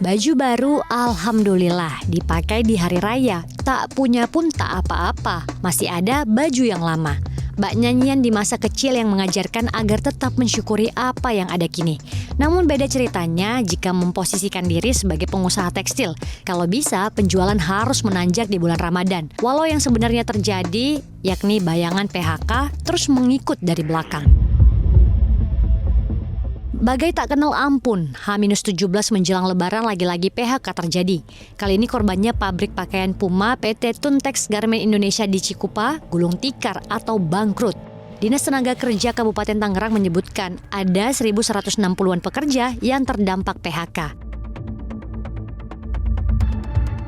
Baju baru alhamdulillah dipakai di hari raya, tak punya pun tak apa-apa, masih ada baju yang lama. Bak nyanyian di masa kecil yang mengajarkan agar tetap mensyukuri apa yang ada kini. Namun beda ceritanya jika memposisikan diri sebagai pengusaha tekstil. Kalau bisa, penjualan harus menanjak di bulan Ramadan. Walau yang sebenarnya terjadi, yakni bayangan PHK terus mengikut dari belakang. Bagai tak kenal ampun, H-17 menjelang lebaran lagi-lagi PHK terjadi. Kali ini korbannya pabrik pakaian Puma PT Tuntex Garment Indonesia di Cikupa, gulung tikar atau bangkrut. Dinas Tenaga Kerja Kabupaten Tangerang menyebutkan ada 1.160-an pekerja yang terdampak PHK.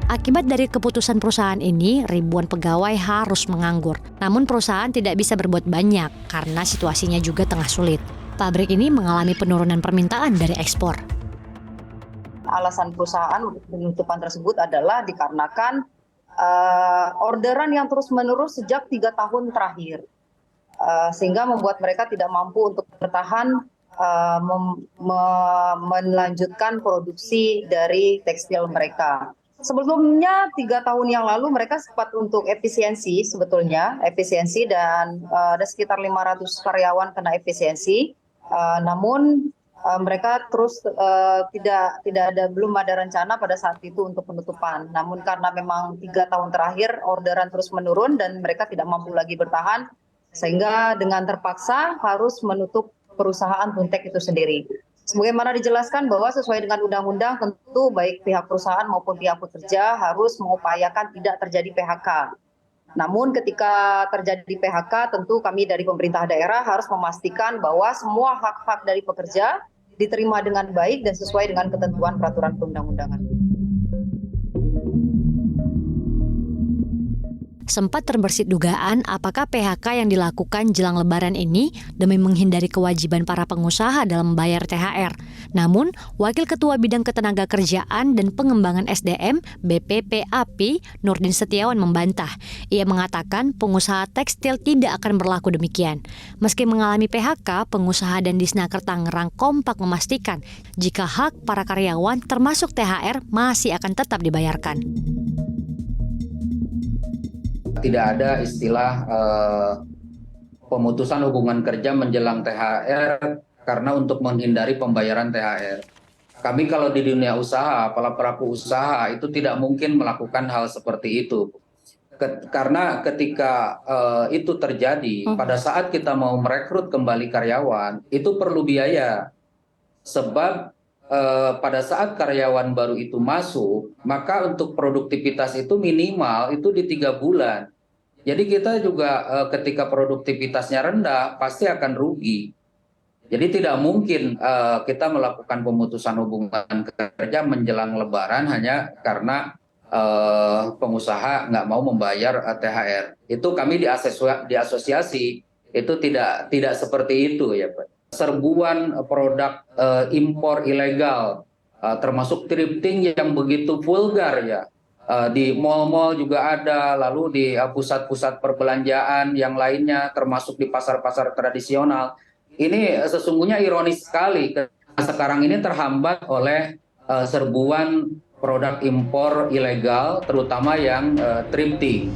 Akibat dari keputusan perusahaan ini, ribuan pegawai harus menganggur. Namun perusahaan tidak bisa berbuat banyak karena situasinya juga tengah sulit. Pabrik ini mengalami penurunan permintaan dari ekspor. Alasan perusahaan untuk penutupan tersebut adalah dikarenakan orderan yang terus-menerus sejak 3 tahun terakhir, sehingga membuat mereka tidak mampu untuk bertahan melanjutkan produksi dari tekstil mereka. Sebelumnya 3 tahun yang lalu mereka sempat untuk efisiensi dan ada sekitar 500 karyawan kena efisiensi. Namun mereka terus belum ada rencana pada saat itu untuk penutupan. Namun karena memang 3 tahun terakhir orderan terus menurun dan mereka tidak mampu lagi bertahan, sehingga dengan terpaksa harus menutup perusahaan Tuntex itu sendiri. Sebagaimana dijelaskan bahwa sesuai dengan undang-undang tentu baik pihak perusahaan maupun pihak pekerja harus mengupayakan tidak terjadi PHK. Namun ketika terjadi PHK tentu kami dari pemerintah daerah harus memastikan bahwa semua hak-hak dari pekerja diterima dengan baik dan sesuai dengan ketentuan peraturan perundang-undangan. Sempat terbersit dugaan apakah PHK yang dilakukan jelang lebaran ini demi menghindari kewajiban para pengusaha dalam membayar THR. Namun, Wakil Ketua Bidang Ketenagakerjaan dan Pengembangan SDM BPPAPI Nurdin Setiawan membantah. Ia mengatakan pengusaha tekstil tidak akan berlaku demikian. Meski mengalami PHK, pengusaha dan Disnaker Tangerang kompak memastikan jika hak para karyawan termasuk THR masih akan tetap dibayarkan. Tidak ada istilah pemutusan hubungan kerja menjelang THR karena untuk menghindari pembayaran THR. Kami kalau di dunia usaha, para pelaku usaha itu tidak mungkin melakukan hal seperti itu. Karena ketika itu terjadi, pada saat kita mau merekrut kembali karyawan, itu perlu biaya. Sebab pada saat karyawan baru itu masuk, maka untuk produktivitas itu minimal itu di 3 bulan. Jadi kita juga ketika produktivitasnya rendah pasti akan rugi. Jadi tidak mungkin kita melakukan pemutusan hubungan kerja menjelang lebaran hanya karena pengusaha nggak mau membayar THR. Itu kami di asosiasi itu tidak seperti itu ya Pak. Serbuan produk impor ilegal termasuk thrifting yang begitu vulgar ya. Di mal-mal juga ada, lalu di pusat-pusat perbelanjaan yang lainnya termasuk di pasar-pasar tradisional. Ini sesungguhnya ironis sekali sekarang ini terhambat oleh serbuan produk impor ilegal terutama yang thrifting.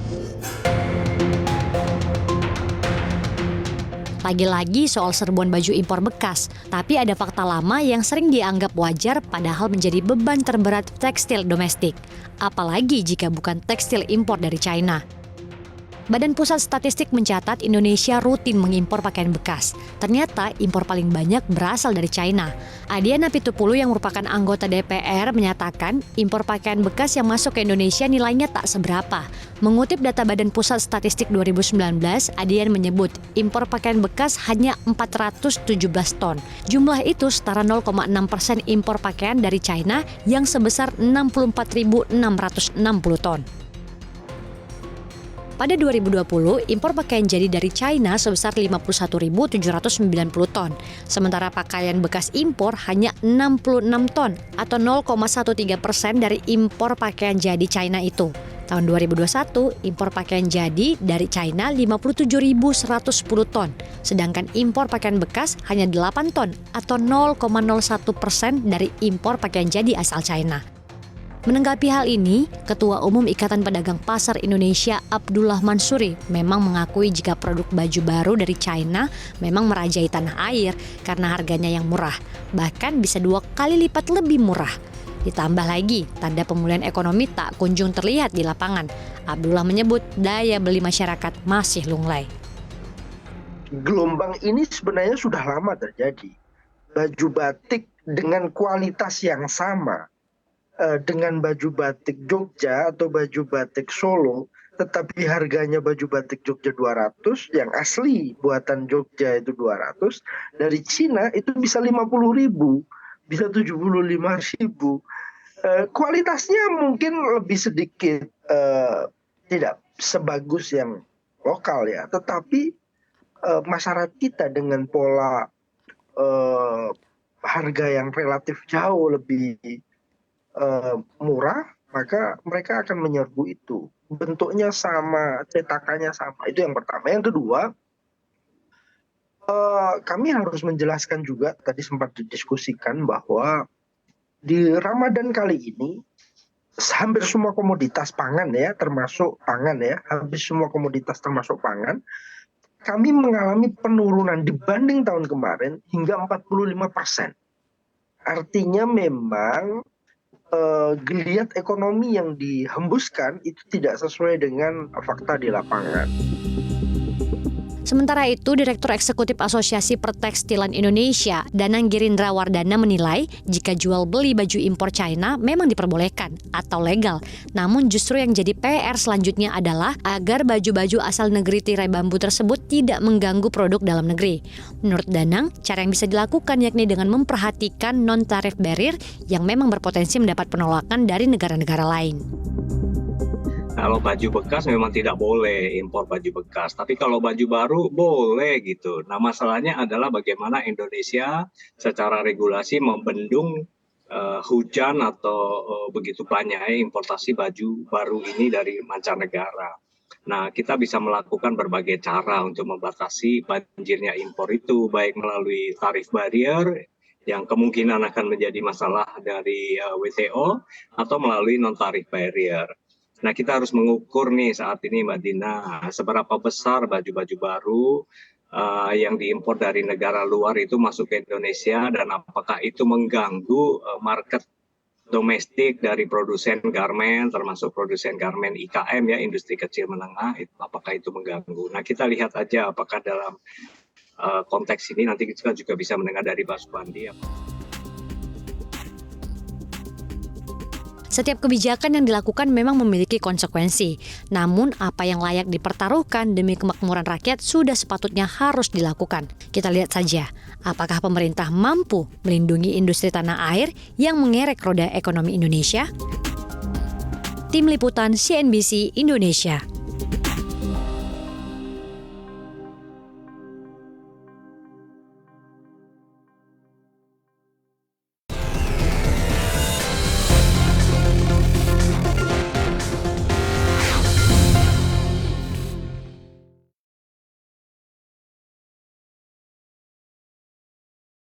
Lagi-lagi soal serbuan baju impor bekas, tapi ada fakta lama yang sering dianggap wajar padahal menjadi beban terberat tekstil domestik. Apalagi jika bukan tekstil impor dari China. Badan Pusat Statistik mencatat Indonesia rutin mengimpor pakaian bekas. Ternyata impor paling banyak berasal dari China. Adiana Pitupulu yang merupakan anggota DPR menyatakan impor pakaian bekas yang masuk ke Indonesia nilainya tak seberapa. Mengutip data Badan Pusat Statistik 2019, Adian menyebut impor pakaian bekas hanya 417 ton. Jumlah itu setara 0,6% impor pakaian dari China yang sebesar 64.660 ton. Pada 2020, impor pakaian jadi dari China sebesar 51.790 ton. Sementara pakaian bekas impor hanya 66 ton atau 0,13% dari impor pakaian jadi China itu. Tahun 2021, impor pakaian jadi dari China 57.110 ton, sedangkan impor pakaian bekas hanya 8 ton atau 0,01% dari impor pakaian jadi asal China. Menanggapi hal ini, Ketua Umum Ikatan Pedagang Pasar Indonesia Abdullah Mansuri memang mengakui jika produk baju baru dari China memang merajai tanah air karena harganya yang murah, bahkan bisa 2 kali lipat lebih murah. Ditambah lagi, tanda pemulihan ekonomi tak kunjung terlihat di lapangan. Abdullah menyebut daya beli masyarakat masih lunglai. Gelombang ini sebenarnya sudah lama terjadi. Baju batik dengan kualitas yang sama dengan baju batik Jogja atau baju batik Solo, tetapi harganya baju batik Jogja 200, yang asli buatan Jogja itu 200, dari Cina itu bisa 50.000, bisa 75.000. Kualitasnya mungkin lebih sedikit, tidak sebagus yang lokal ya, tetapi masyarakat kita dengan pola harga yang relatif jauh lebih murah, maka mereka akan menyerbu itu. Bentuknya sama, cetakannya sama. Itu yang pertama. Yang kedua, kami harus menjelaskan juga, tadi sempat didiskusikan bahwa di Ramadan kali ini hampir semua komoditas pangan ya, termasuk pangan ya, hampir semua komoditas termasuk pangan, kami mengalami penurunan dibanding tahun kemarin hingga 45%. Artinya memang geliat ekonomi yang dihembuskan itu tidak sesuai dengan fakta di lapangan. Sementara itu, Direktur Eksekutif Asosiasi Pertekstilan Indonesia, Danang Girindra Wardana menilai jika jual beli baju impor China memang diperbolehkan atau legal. Namun justru yang jadi PR selanjutnya adalah agar baju-baju asal negeri tirai bambu tersebut tidak mengganggu produk dalam negeri. Menurut Danang, cara yang bisa dilakukan yakni dengan memperhatikan non-tarif barrier yang memang berpotensi mendapat penolakan dari negara-negara lain. Kalau baju bekas memang tidak boleh impor baju bekas, tapi kalau baju baru boleh gitu. Nah, masalahnya adalah bagaimana Indonesia secara regulasi membendung hujan atau begitu banyaknya importasi baju baru ini dari mancanegara. Nah, kita bisa melakukan berbagai cara untuk membatasi banjirnya impor itu, baik melalui tarif barrier yang kemungkinan akan menjadi masalah dari WTO atau melalui non-tarif barrier. Nah, kita harus mengukur nih saat ini Mbak Dina, seberapa besar baju-baju baru yang diimpor dari negara luar itu masuk ke Indonesia dan apakah itu mengganggu market domestik dari produsen garmen, termasuk produsen garmen IKM ya, industri kecil menengah, apakah itu mengganggu. Nah, kita lihat aja apakah dalam konteks ini nanti kita juga bisa mendengar dari Pak Supandi. Setiap kebijakan yang dilakukan memang memiliki konsekuensi. Namun, apa yang layak dipertaruhkan demi kemakmuran rakyat sudah sepatutnya harus dilakukan. Kita lihat saja, apakah pemerintah mampu melindungi industri tanah air yang mengerek roda ekonomi Indonesia? Tim Liputan CNBC Indonesia.